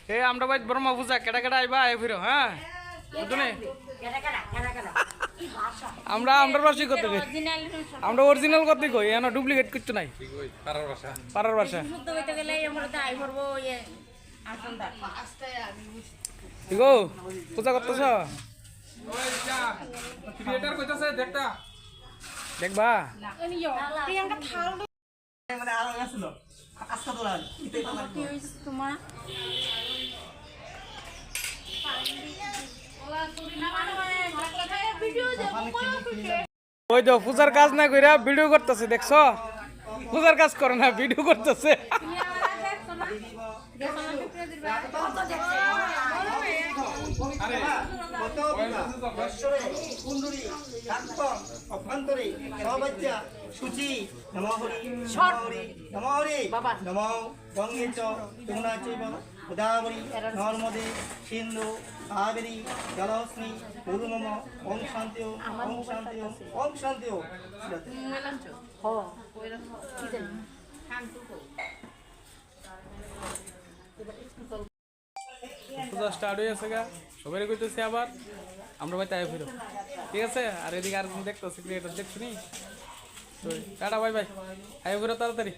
এ আমরা ভাই ব্রহ্মা পূজা কেটা কেটা আইবা আই ফিরো হ্যাঁ বুঝুনি আমরা আমরা রসি করতে কই আমরা অরিজিনাল করতে কই এনো ডুপ্লিকেট কিছু নাই পাড়ার ভাষা ঠিক ও পূজা করতেছ ক্রিয়েটর কইতাছে দেখটা দেখবা মানে আরো আসছিল আজকে তোলা কি হইছে তোমার ওই তো পূজার কাজ না কইরা ভিডিও করতেছে দেখছো পূজার কাজ করে না ভিডিও করতেছে কুণ্ডুরি অভ্যন্তরে সবাজ্যা সূচি নমঃ হরি নমঃ হরি নমঃ গঙ্গে চ যমুনা চৈব গোদাবরী নর্মদে সিন্ধু কাবেরী জলস্মি গুরুমম ওম শান্তি ওম শান্তি ওম শান্তি পূজা স্টার্ট হয়ে গেছে গা সবাই কইতেছে আবার আমরা ভাই তাই ফিরো ঠিক আছে আর এদিকে আর দেখতেছি ক্রিয়েটর দেখছুনি তো টাটা বাই বাই আই ফিরো তাড়াতাড়ি